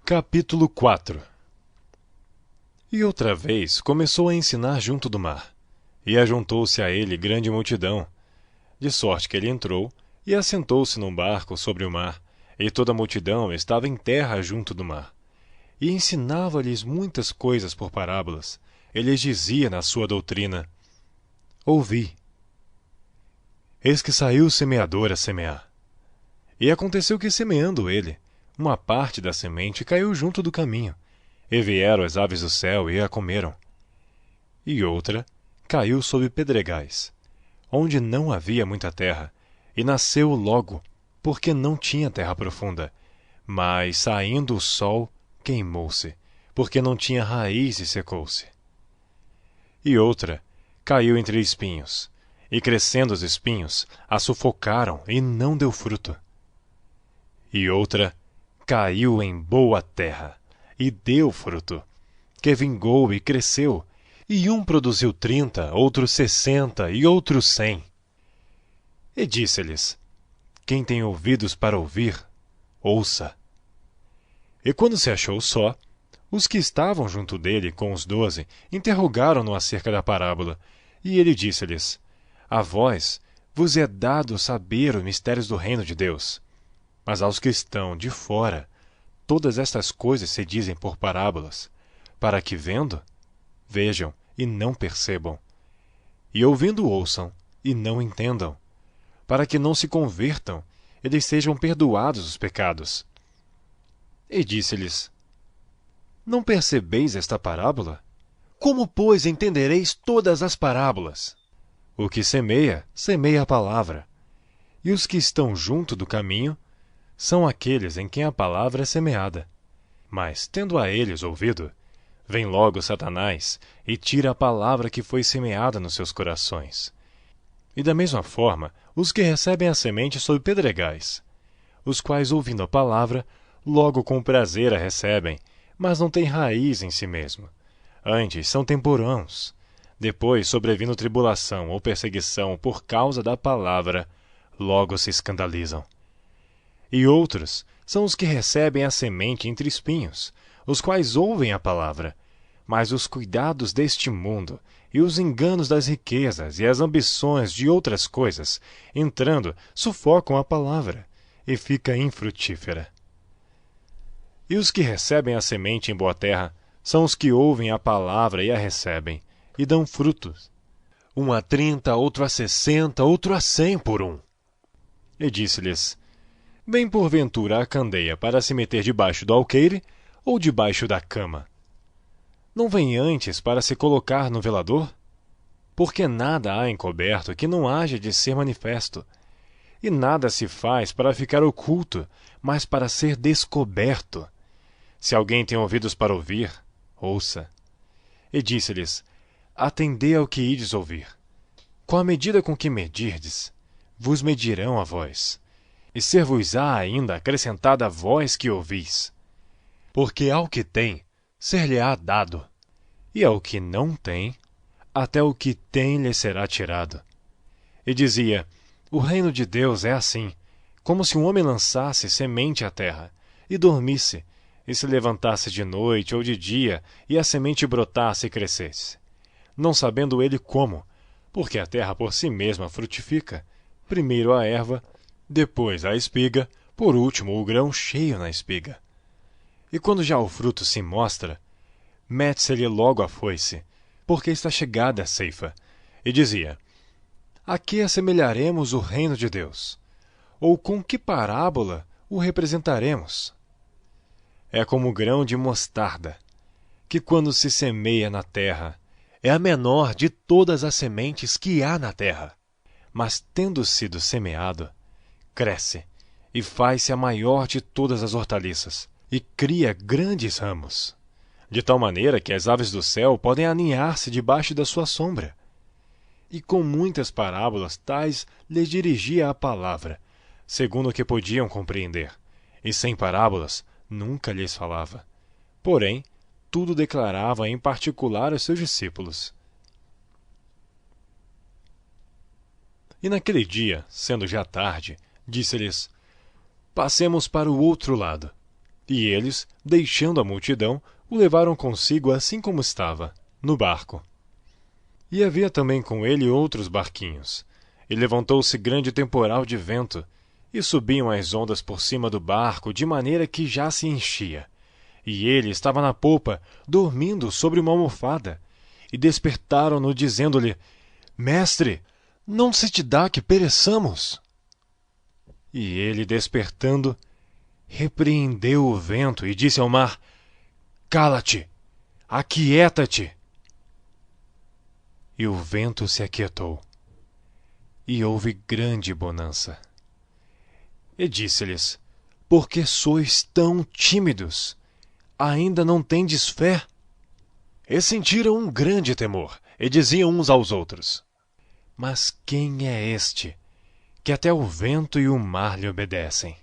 Capítulo 4. E outra vez começou a ensinar junto do mar, e ajuntou-se a ele grande multidão, de sorte que ele entrou e assentou-se num barco sobre o mar, e toda a multidão estava em terra junto do mar. E ensinava-lhes muitas coisas por parábolas. Ele lhes dizia na sua doutrina: Ouvi. Eis que saiu o semeador a semear. E aconteceu que, semeando ele, uma parte da semente caiu junto do caminho, e vieram as aves do céu e a comeram. E outra caiu sobre pedregais, onde não havia muita terra, e nasceu logo, porque não tinha terra profunda. Mas, saindo o sol, queimou-se, porque não tinha raiz e secou-se. E outra caiu entre espinhos, e crescendo os espinhos, a sufocaram e não deu fruto. E outra caiu em boa terra, e deu fruto, que vingou e cresceu, e um produziu 30, outro 60 e outro 100. E disse-lhes: Quem tem ouvidos para ouvir, ouça. E quando se achou só, os que estavam junto dele com os 12 interrogaram-no acerca da parábola, e ele disse-lhes: A vós vos é dado saber os mistérios do reino de Deus, mas aos que estão de fora, todas estas coisas se dizem por parábolas, para que vendo, vejam e não percebam, e ouvindo ouçam e não entendam, para que não se convertam e lhes sejam perdoados os pecados. E disse-lhes: Não percebeis esta parábola? Como, pois, entendereis todas as parábolas? O que semeia, semeia a palavra. E os que estão junto do caminho são aqueles em quem a palavra é semeada. Mas, tendo a eles ouvido, vem logo Satanás e tira a palavra que foi semeada nos seus corações. E da mesma forma, os que recebem a semente sob pedregais, os quais, ouvindo a palavra, logo com prazer a recebem, mas não têm raiz em si mesmo. Antes são temporãos. Depois, sobrevindo tribulação ou perseguição por causa da palavra, logo se escandalizam. E outros são os que recebem a semente entre espinhos, os quais ouvem a palavra, mas os cuidados deste mundo, e os enganos das riquezas e as ambições de outras coisas, entrando, sufocam a palavra, e fica infrutífera. E os que recebem a semente em boa terra são os que ouvem a palavra e a recebem, e dão frutos. Um a 30, outro a 60, outro a 100 por um. E disse-lhes: Vem porventura a candeia para se meter debaixo do alqueire ou debaixo da cama? Não vem antes para se colocar no velador? Porque nada há encoberto que não haja de ser manifesto, e nada se faz para ficar oculto, mas para ser descoberto. Se alguém tem ouvidos para ouvir, ouça. E disse-lhes: Atendei ao que ides ouvir. Com a medida com que medirdes, vos medirão a vós, e ser-vos-á ainda acrescentada a vós que ouvis. Porque ao que tem, ser-lhe-á dado, e ao que não tem, até o que tem lhe será tirado. E dizia: O reino de Deus é assim, como se um homem lançasse semente à terra, e dormisse, e se levantasse de noite ou de dia, e a semente brotasse e crescesse. Não sabendo ele como, porque a terra por si mesma frutifica, primeiro a erva, depois a espiga, por último o grão cheio na espiga. E quando já o fruto se mostra, mete-se-lhe logo a foice, porque está chegada a ceifa. E dizia: A que assemelharemos o reino de Deus? Ou com que parábola o representaremos? É como o grão de mostarda, que quando se semeia na terra, é a menor de todas as sementes que há na terra. Mas tendo sido semeado, cresce e faz-se a maior de todas as hortaliças, e cria grandes ramos, de tal maneira que as aves do céu podem aninhar-se debaixo da sua sombra. E com muitas parábolas tais lhes dirigia a palavra, segundo o que podiam compreender, e sem parábolas nunca lhes falava. Porém, tudo declarava em particular aos seus discípulos. E naquele dia, sendo já tarde, disse-lhes: Passemos para o outro lado. E eles, deixando a multidão, o levaram consigo assim como estava, no barco. E havia também com ele outros barquinhos. E levantou-se grande temporal de vento, e subiam as ondas por cima do barco, de maneira que já se enchia. E ele estava na popa, dormindo sobre uma almofada. E despertaram-no, dizendo-lhe: Mestre, não se te dá que pereçamos? E ele, despertando, repreendeu o vento e disse ao mar: Cala-te, aquieta-te. E o vento se aquietou, e houve grande bonança. E disse-lhes: Por que sois tão tímidos? Ainda não tendes fé? E sentiram um grande temor, e diziam uns aos outros: Mas quem é este, que até o vento e o mar lhe obedecem?